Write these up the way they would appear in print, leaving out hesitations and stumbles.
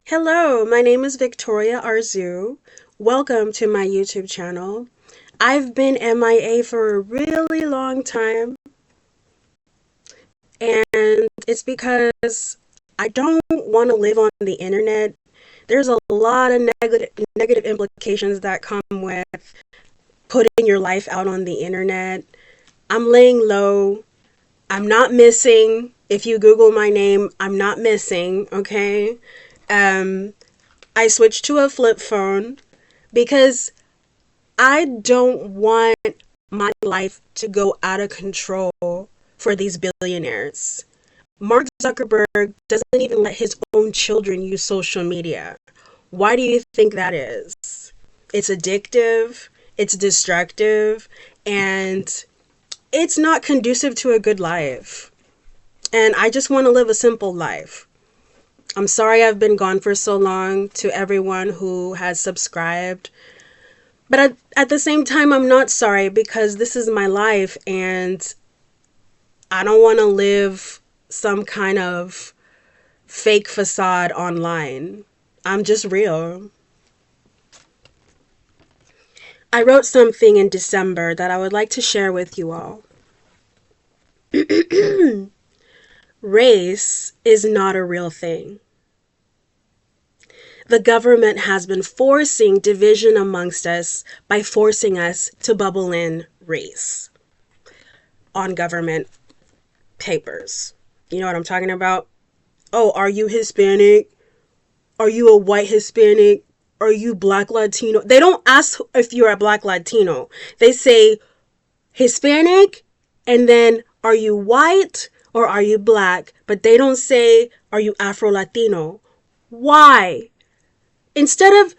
Hello, my name is Victoria Arzu. Welcome to my YouTube channel. I've been MIA for a really long time, and it's because I don't want to live on the internet. There's a lot of negative implications that come with putting your life out on the internet. I'm laying low. I'm not missing. If you Google my name, I'm not missing, okay? Um, I switched to a flip phone because I don't want my life to go out of control for these billionaires. Mark Zuckerberg doesn't even let his own children use social media. Why do you think that is? It's addictive, it's destructive, and it's not conducive to a good life. And I just want to live a simple life. I'm sorry I've been gone for so long to everyone who has subscribed. But at the same time, I'm not sorry because this is my life and I don't want to live some kind of fake facade online. I'm just real. I wrote something in December that I would like to share with you all. Race is not a real thing. The government has been forcing division amongst us by forcing us to bubble in race on government papers. You know what I'm talking about? Oh, are you Hispanic? Are you a white Hispanic? Are you Black Latino? They don't ask if you're a Black Latino. They say Hispanic and then are you white or are you Black? But they don't say are you Afro Latino. Why? Instead of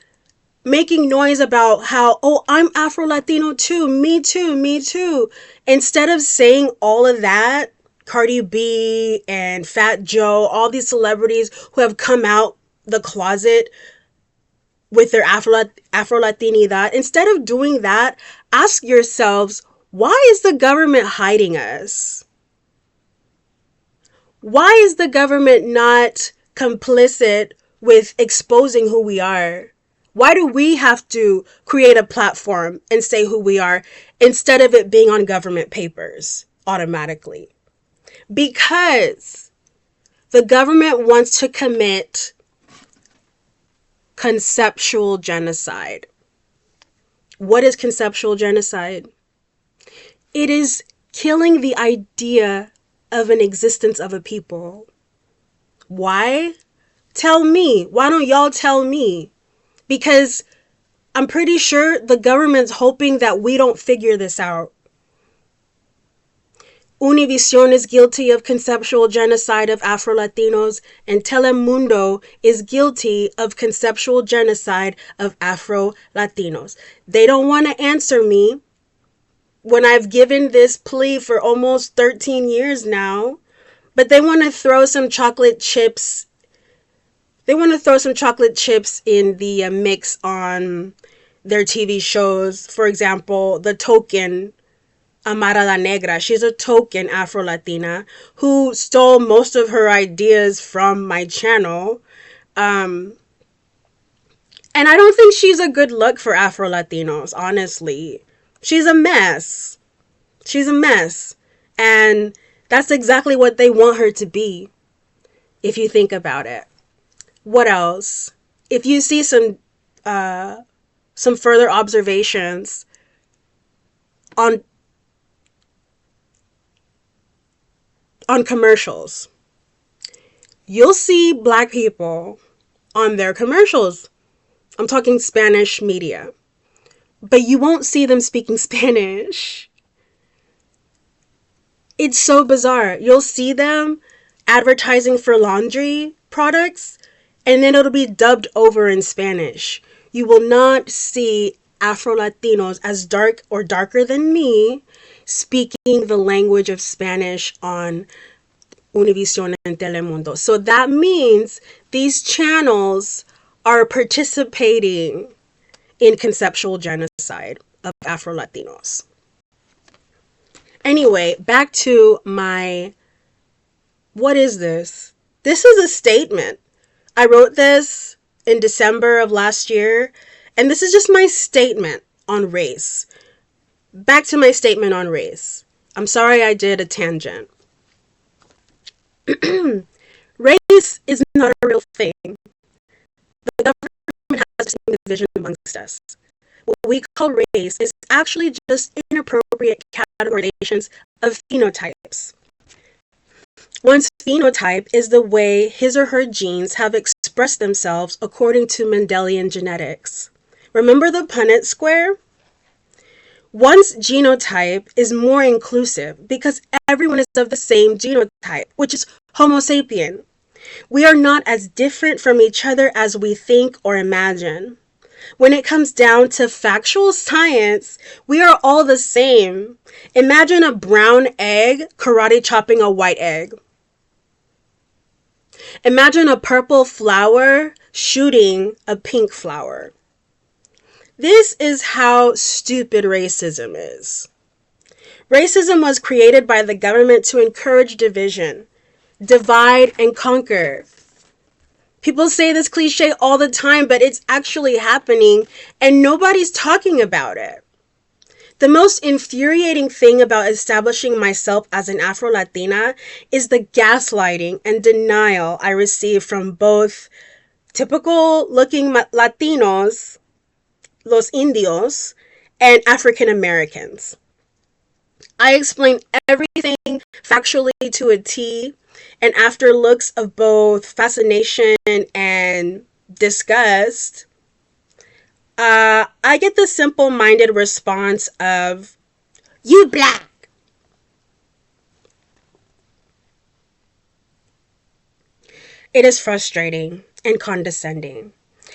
making noise about how, oh, I'm Afro Latino too, me too, me too. Instead of saying all of that, Cardi B and Fat Joe, all these celebrities who have come out the closet with their Afro-Latinidad, instead of doing that, ask yourselves, why is the government hiding us? Why is the government not complicit with exposing who we are? Why do we have to create a platform and say who we are instead of it being on government papers automatically? Because the government wants to commit conceptual genocide. What is conceptual genocide? It is killing the idea of an existence of a people. Why? Tell me. Why don't y'all tell me? Because I'm pretty sure the government's hoping that we don't figure this out. Univision is guilty of conceptual genocide of Afro-Latinos, and Telemundo is guilty of conceptual genocide of Afro-Latinos. They don't want to answer me when I've given this plea for almost 13 years now, but they want to throw some chocolate chips. They want to throw some chocolate chips in the mix on their TV shows. For example, the token Amara la Negra. She's a token Afro-Latina who stole most of her ideas from my channel. And I don't think she's a good look for Afro-Latinos, honestly. She's a mess. She's a mess. And that's exactly what they want her to be, if you think about it. What else? If you see some further observations on commercials, you'll see Black people on their commercials. I'm talking Spanish media. But you won't see them speaking Spanish. It's so bizarre. You'll see them advertising for laundry products, and then it'll be dubbed over in Spanish. You will not see Afro-Latinos as dark or darker than me speaking the language of Spanish on Univision and Telemundo. So that means these channels are participating in conceptual genocide of Afro-Latinos. Anyway, back to what is this? This is a statement. I wrote this in December of last year, and this is just my statement on race. Back to my statement on race. I'm sorry I did a tangent. Race is not a real thing. The government has a division amongst us. What we call race is actually just inappropriate categorizations of phenotypes. One's phenotype is the way his or her genes have expressed themselves according to Mendelian genetics. Remember the Punnett square? One's genotype is more inclusive because everyone is of the same genotype, which is Homo sapien. We are not as different from each other as we think or imagine. When it comes down to factual science, we are all the same. Imagine a brown egg karate chopping a white egg. Imagine a purple flower shooting a pink flower. This is how stupid racism is. Racism was created by the government to encourage division, divide and conquer. People say this cliche all the time, but it's actually happening and nobody's talking about it. The most infuriating thing about establishing myself as an Afro-Latina is the gaslighting and denial I receive from both typical-looking Latinos, los indios, and African Americans. I explain everything factually to a T, and after looks of both fascination and disgust, I get the simple-minded response of, "You black." It is frustrating and condescending.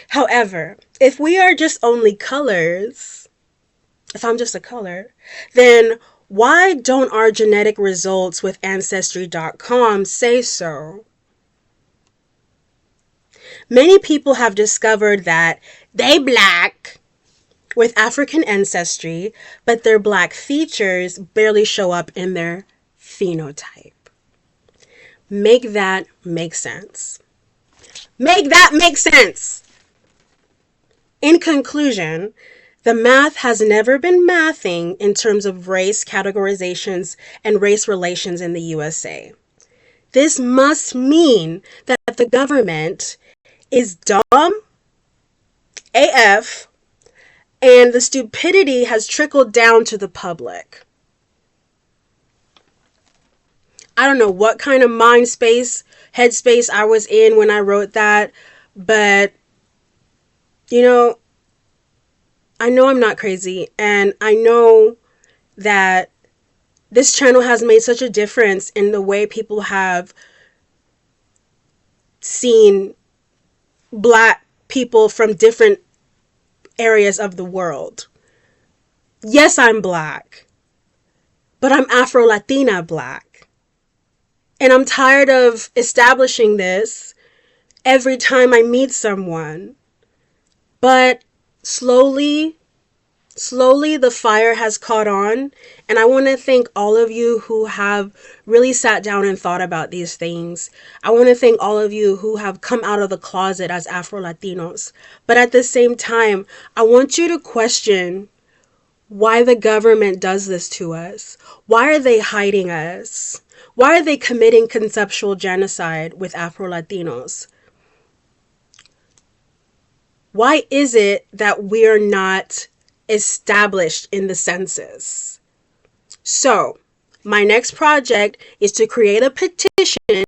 However, if we are just only colors, if I'm just a color, then why don't our genetic results with Ancestry.com say so? Many people have discovered that they black with African ancestry, but their black features barely show up in their phenotype. Make that make sense. Make that make sense! In conclusion, the math has never been mathing in terms of race categorizations and race relations in the USA. This must mean that the government is dumb AF and the stupidity has trickled down to the public. I don't know what kind of mind space, headspace I was in when I wrote that, but I know I'm not crazy, and I know that this channel has made such a difference in the way people have seen black people from different areas of the world. Yes, I'm black, but I'm Afro-Latina black. And I'm tired of establishing this every time I meet someone. But slowly the fire has caught on, and I want to thank all of you who have really sat down and thought about these things. I want to thank all of you who have come out of the closet as Afro-Latinos. But at the same time, I want you to question why the government does this to us. Why are they hiding us? Why are they committing conceptual genocide with Afro-Latinos? Why is it that we're not established in the census? So, my next project is to create a petition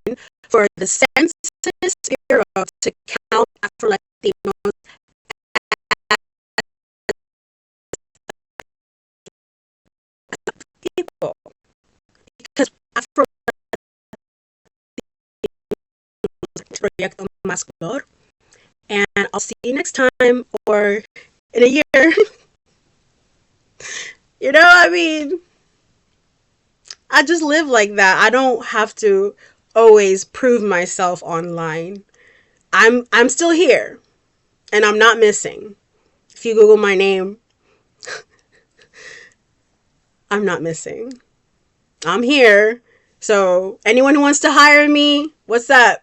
for the Census Bureau to count Afro-Latinos as people. Because Afro Proyecto Más Color. And I'll see you next time or in a year. I just live like that. I don't have to always prove myself online. I'm still here and I'm not missing. If you Google my name, I'm not missing. I'm here. So anyone who wants to hire me, what's up?